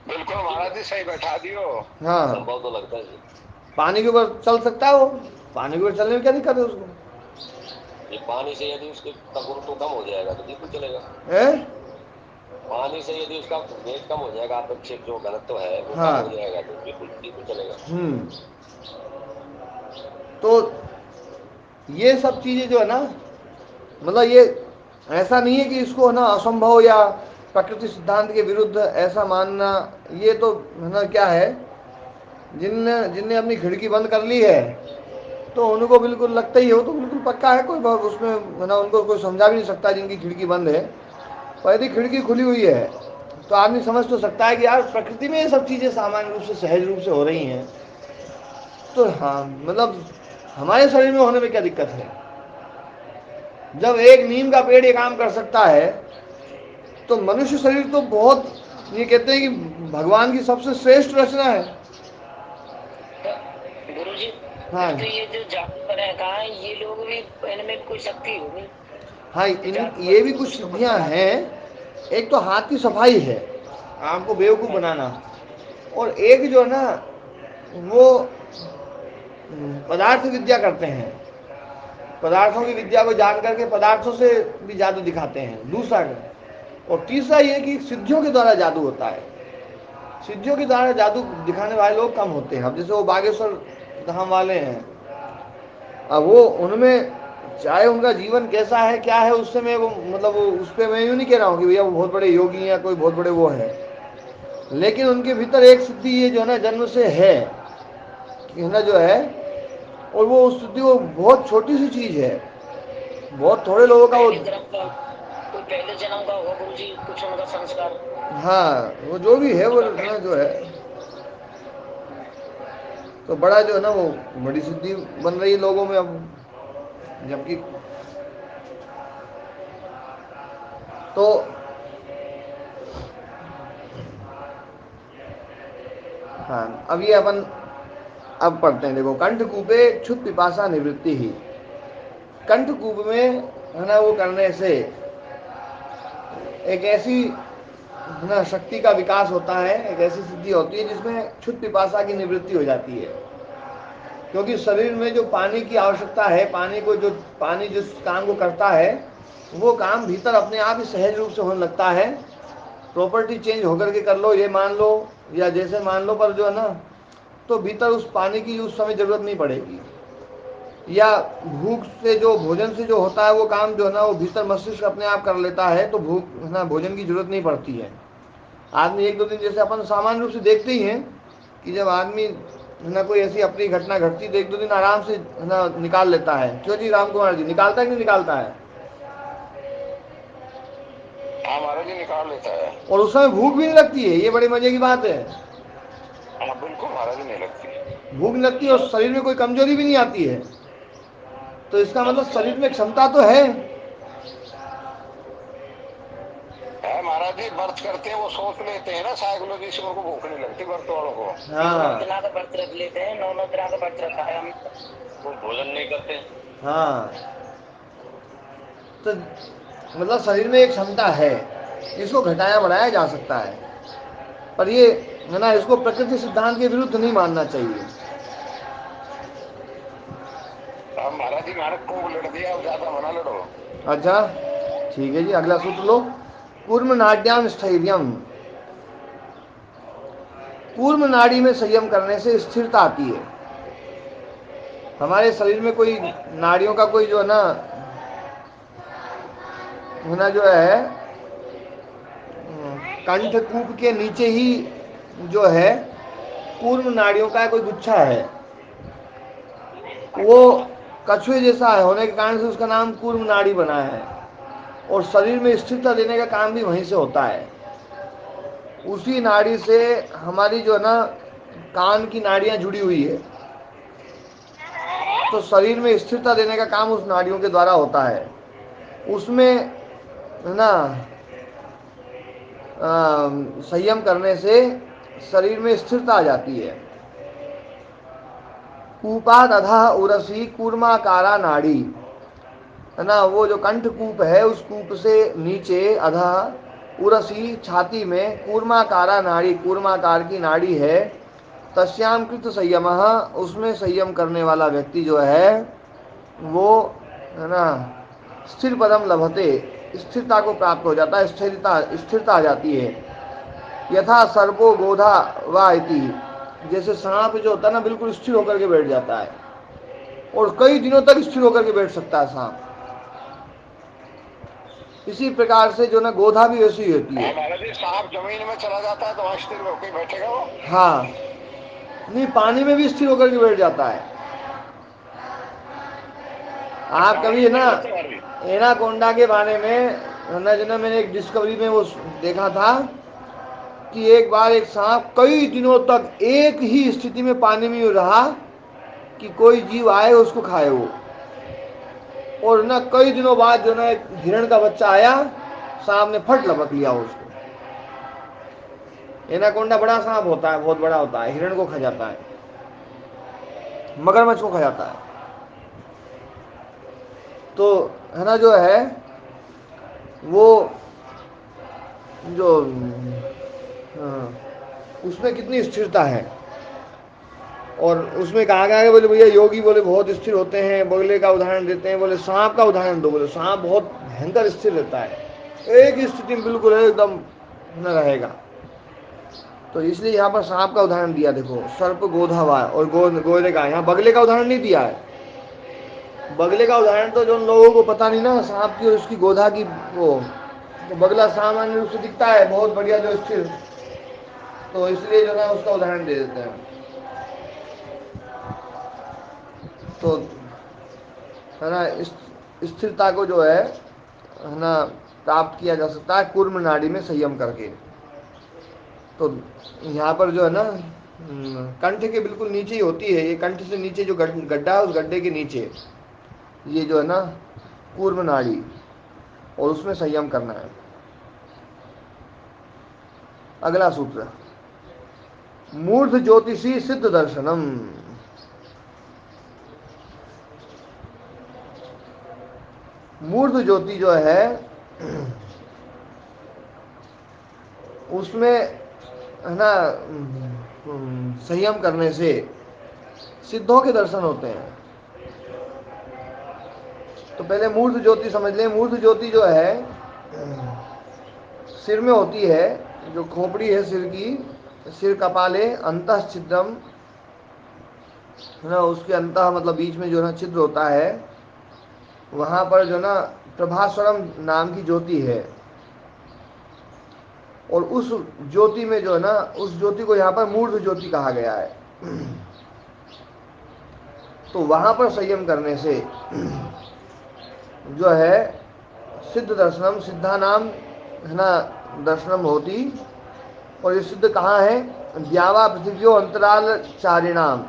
बिल्कुल महाराज जी, सही बैठा दियो। हाँ, संभव तो लगता है जी। पानी के ऊपर चल सकता है वो, पानी के ऊपर चलने में क्या दिक्कत है उसको? ये पानी से यदि उसके गुरुत्व कम हो जाएगा तो बिल्कुल चलेगा। पानी से यदि उसका वेट कम हो जाएगा, अपेक्षित जो घनत्व है वो हाँ, कम हो जाएगा तो बिल्कुल चलेगा। तो ये सब चीजें जो है ना, मतलब ये ऐसा नहीं है कि इसको ना असंभव या प्रकृति सिद्धांत के विरुद्ध ऐसा मानना। ये तो है ना क्या है, जिनने अपनी खिड़की बंद कर ली है तो उनको बिल्कुल लगता ही हो तो बिल्कुल पक्का है, कोई उसमें है ना उनको कोई समझा भी नहीं सकता जिनकी खिड़की बंद है। पर यदि खिड़की खुली हुई है तो आदमी समझ तो सकता है कि यार प्रकृति में ये सब चीज़ें सामान्य रूप से सहज रूप से हो रही हैं। तो हाँ, मतलब हमारे शरीर में होने में क्या दिक्कत है? जब एक नीम का पेड़ ये काम कर सकता है तो मनुष्य शरीर तो बहुत, ये कहते हैं कि भगवान की सबसे श्रेष्ठ रचना है। गुरुजी, हाँ, तो ये जो जादूगर है कहाँ, ये लोग भी इनमें कोई शक्ति होगी? हाँ, ये भी कुछ सिद्धियां हैं। एक तो हाथ की सफाई है, आपको बेवकूफ बनाना, और एक जो है ना वो पदार्थ विद्या करते हैं, पदार्थों की विद्या को जान करके पदार्थों से भी जादू दिखाते हैं, दूसरा। और तीसरा ये कि सिद्धियों के द्वारा जादू होता है। सिद्धियों के द्वारा जादू दिखाने वाले लोग कम होते हैं। अब जैसे वो बागेश्वर धाम वाले हैं, अब वो उनमें चाहे उनका जीवन कैसा है क्या है, उससे मैं वो मतलब वो उस पर मैं यूँ नहीं कह रहा हूँ कि भैया वो बहुत बड़े योगी हैं, कोई बहुत बड़े वो हैं, लेकिन उनके भीतर एक सिद्धि ये जो है ना जन्म से है कि ना जो है, और वो उस सिद्धि वो बहुत छोटी सी चीज़ है, बहुत थोड़े लोगों का वो। कोई पहले जन्म का होगा गुरुजी, कुछ उनका संस्कार। हाँ, वो जो भी है वो ना जो है, तो बड़ा जो है ना वो बड़ी सिद्धि बन रही है लोगों में अब। जबकि तो हाँ, अब ये अपन अब पढ़ते हैं। देखो, कंठकूपे क्षुत पिपासा निवृत्ति ही। कंठकूप में है ना वो करने से एक ऐसी है ना शक्ति का विकास होता है, एक ऐसी सिद्धि होती है जिसमें क्षुत पिपासा की निवृत्ति हो जाती है। क्योंकि शरीर में जो पानी की आवश्यकता है, पानी जिस काम को करता है वो काम भीतर अपने आप ही सहज रूप से होने लगता है। प्रॉपर्टी चेंज होकर के कर लो ये मान लो, या जैसे मान लो, पर जो है ना तो भीतर उस पानी की उस समय जरूरत नहीं पड़ेगी। या भूख से जो भोजन से जो होता है वो काम जो है ना वो भीतर मस्तिष्क अपने आप कर लेता है, तो भूख है ना भोजन की जरूरत नहीं पड़ती है। आदमी एक दो दिन, जैसे अपन सामान्य रूप से देखते ही हैं कि जब आदमी है ना कोई ऐसी अपनी घटना घटती तो एक दो दिन आराम से है ना निकाल लेता है। क्यों जी राम कुमार जी, निकालता है कि नहीं निकालता है? हाँ महाराज जी, निकाल लेता है। और उस समय भूख भी नहीं लगती है, ये बड़ी मजे की बात है। हाँ बिल्कुल महाराज जी, नहीं लगती भूख नहीं लगती और शरीर में कोई कमजोरी भी नहीं आती है। तो इसका मतलब शरीर में क्षमता तो है। महाराज जी व्रत करते हैं वो सोच लेते हैं ना साइकोलॉजी से, उनको भूख नहीं लगती व्रत वालों को। हाँ दिना का व्रत रख लेते हैं, 9 दिना का व्रत रखा है हम, वो भोजन नहीं करते। हाँ। तो मतलब शरीर में एक क्षमता है, इसको घटाया बढ़ाया जा सकता है, पर ये है ना, इसको प्रकृति सिद्धांत के विरुद्ध नहीं मानना चाहिए। अब महाराज जी नानक को लड़ दिया, अब ज्यादा मना लड़ो। अच्छा ठीक है जी, अगला सूत्र लो। कूर्म नाड्याम स्थैर्यम। कूर्म नाड़ी में संयम करने से स्थिरता आती है। हमारे शरीर में कोई नाड़ियों का कोई जो है ना जो है कंठ कूप के नीचे ही जो है कूर्म नाड़ियों का कोई गुच्छा है, वो कछुए जैसा है होने के कारण से उसका नाम कूर्म नाड़ी बना है, और शरीर में स्थिरता देने का काम भी वहीं से होता है। उसी नाड़ी से हमारी जो है ना कान की नाड़ियां जुड़ी हुई है, तो शरीर में स्थिरता देने का काम उस नाड़ियों के द्वारा होता है। उसमें है ना संयम करने से शरीर में स्थिरता आ जाती है। कूपाद अधः उरसी कूर्माकारा नाड़ी, है ना, वो जो कंठकूप है उस कूप से नीचे अधः उरसी छाती में कूर्माकारा नाड़ी, कूर्माकार की नाड़ी है। तस्याम कृत संयम, उसमें संयम करने वाला व्यक्ति जो है वो है ना स्थिर पदम लभते, स्थिरता को प्राप्त हो जाता है, स्थिरता आ जाती है। यथा सर्पो गोधा वा इति, जैसे सांप जो होता है ना बिल्कुल स्थिर होकर के बैठ जाता है, और कई दिनों तक स्थिर होकर के बैठ सकता है सांप। इसी प्रकार से जो ना गोधा भी वैसी ही होती है। महाराज जी सांप जमीन में चला जाता है तो वहां स्थिर होकर बैठेगा वो? हाँ, नहीं पानी में भी स्थिर होकर के बैठ जाता है। आप कभी है ना एनाकोंडा के बारे में ना जो ना मैंने एक डिस्कवरी में वो देखा था कि एक बार एक सांप कई दिनों तक एक ही स्थिति में पानी में रहा कि कोई जीव आए उसको खाए वो, और ना कई दिनों बाद जो ना एक हिरण का बच्चा आया, सांप ने फट लपक लिया उसको। एनाकोंडा बड़ा सांप होता है, बहुत बड़ा होता है, हिरण को खा जाता है, मगरमच्छ को खा जाता है। तो है ना जो है वो जो उसमें कितनी स्थिरता है, और उसमें कहा गया है, बोले भैया योगी बोले बहुत स्थिर होते हैं, बगले का उदाहरण देते हैं, बोले सांप का उदाहरण दो, बोले सांप बहुत भयंकर स्थिर रहता है, एक ही स्थिति में बिल्कुल एकदम न रहेगा। तो इसलिए यहाँ पर सांप का उदाहरण दिया, देखो सर्प गोधावा और गोरे का, यहाँ बगले का उदाहरण नहीं दिया है। बगले का उदाहरण तो जो लोगों को पता नहीं ना सांप की और उसकी गोधा की, वो तो बगला सामान्य रूप से दिखता है बहुत बढ़िया जो स्थिर, तो इसलिए जो ना उसका उदाहरण दे देते हैं। तो है ना स्थिरता को जो है ना प्राप्त किया जा सकता है कूर्म नाड़ी में संयम करके। तो यहाँ पर जो है ना कंठ के बिल्कुल नीचे ही होती है, ये कंठ से नीचे जो गड्ढा है उस गड्ढे के नीचे ये जो है ना कूर्म नाड़ी, और उसमें संयम करना है। अगला सूत्र, मूर्ध ज्योतिषी सिद्ध दर्शनम। मूर्ध ज्योति जो है उसमें है ना संयम करने से सिद्धों के दर्शन होते हैं। तो पहले मूर्ध ज्योति समझ लें। मूर्ध ज्योति जो है सिर में होती है, जो खोपड़ी है सिर की, सिर कपाले अंतः छिद्रम, है ना, उसके अंतः मतलब बीच में जो ना छिद्र होता है, वहाँ पर जो ना प्रभास्वरम नाम की ज्योति है, और उस ज्योति में जो है ना उस ज्योति को यहाँ पर मूर्ध ज्योति कहा गया है। तो वहाँ पर संयम करने से जो है सिद्ध दर्शनम, सिद्धा नाम है ना दर्शनम होती। और ये सिद्ध कहाँ है? द्यावा पृथ्व्यो अंतराल चारिणाम,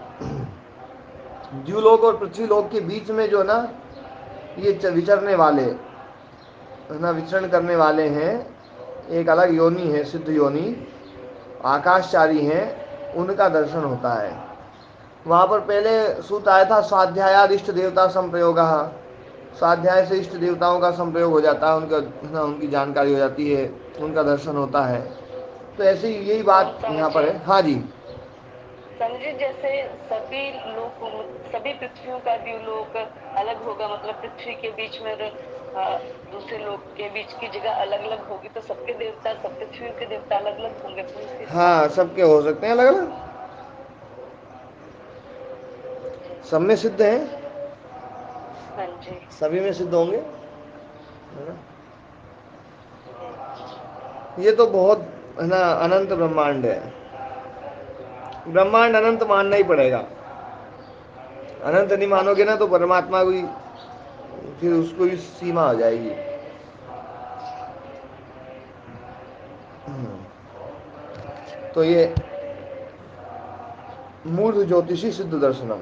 द्यूलोक और पृथ्वीलोक के बीच में जो ना ये विचरने वाले है ना, विचरण करने वाले हैं, एक अलग योनि है, सिद्ध योनि, आकाशचारी हैं, उनका दर्शन होता है। वहाँ पर पहले सूत्र आया था स्वाध्यायाद इष्ट देवता संप्रयोग, स्वाध्याय से इष्ट देवताओं का संप्रयोग हो जाता है, उनका उनकी जानकारी हो जाती है, उनका दर्शन होता है। तो ऐसे ही यही बात यहाँ पर है। हाँ जी समझिए, जैसे सभी लोग, सभी पृथ्वियों का द्युलोक अलग होगा, मतलब पृथ्वी के बीच में दूसरे लोग के बीच की जगह अलग अलग होगी, तो सबके देवता, सब पृथ्वी के देवता अलग अलग होंगे। हाँ, सबके हो सकते हैं अलग अलग, सब में सिद्ध है। हाँ जी, सभी में सिद्ध होंगे, है ना। ये तो बहुत, है ना, अनंत ब्रह्मांड है। ब्रह्मांड अनंत मानना ही पड़ेगा। अनंत नहीं मानोगे ना तो परमात्मा की फिर उसको भी सीमा हो जाएगी। तो ये मूर्त ज्योतिषी सिद्ध दर्शनम।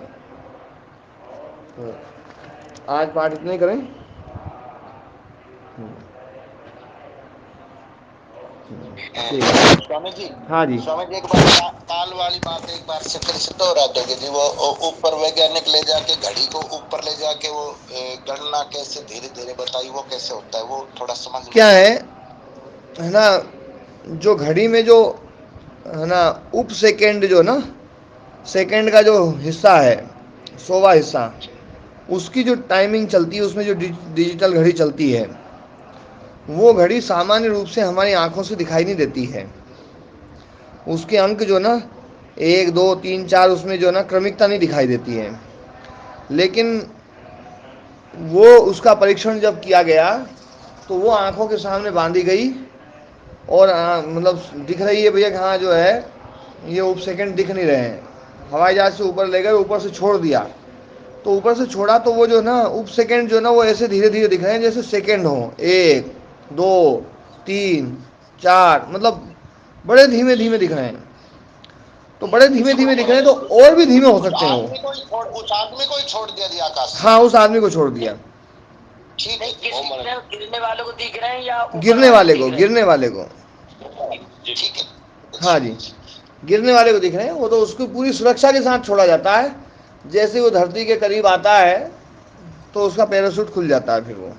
आज पाठ इतने करें। स्वामी जी, हाँ जी, स्वामी जी, एक बार काल वाली बात एक बार से फिर से दोहरा दोगे जी? वो ऊपर वैज्ञानिक ले जाके घड़ी को ऊपर ले जाके वो गणना कैसे धीरे धीरे बताई, वो कैसे होता है, वो थोड़ा समझ में क्या है ना, जो घड़ी में जो, है ना, उप सेकेंड जो ना, सेकेंड का जो हिस्सा है, 100वां हिस्सा, उसकी जो टाइमिंग चलती है, उसमें जो डिजिटल घड़ी चलती है, वो घड़ी सामान्य रूप से हमारी आंखों से दिखाई नहीं देती है। उसके अंक जो ना 1 2 3 4, उसमें जो ना क्रमिकता नहीं दिखाई देती है। लेकिन वो उसका परीक्षण जब किया गया तो वो आंखों के सामने बांधी गई और मतलब दिख रही है भैया कि हाँ जो है ये उप सेकेंड दिख नहीं रहे हैं। हवाई जहाज से ऊपर ले गए, ऊपर से छोड़ दिया, तो ऊपर से छोड़ा तो वो जो ना उप सेकेंड जो ना वो ऐसे धीरे धीरे दिख रहे हैं जैसे सेकेंड हो, 1 2 3 4, मतलब बड़े धीमे धीमे दिख रहे हैं। तो बड़े धीमे धीमे दिख रहे हैं तो और भी धीमे हो सकते हैं वो। उस आदमी को ही छोड़ दिया जी आकाश। हाँ, उस आदमी को छोड़ दिया। ठीक है, गिरने वालों को दिख रहे हैं या गिरने वाले को, गिरने वाले को। ठीक है। हाँ जी, गिरने वाले को दिख रहे हैं। वो तो उसको पूरी सुरक्षा के साथ छोड़ा जाता है। जैसे वो धरती के करीब आता है तो उसका पैराशूट खुल जाता है फिर वो।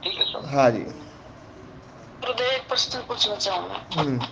ठीक है सर। हाँ जी, एक प्रश्न पूछना चाहूंगा।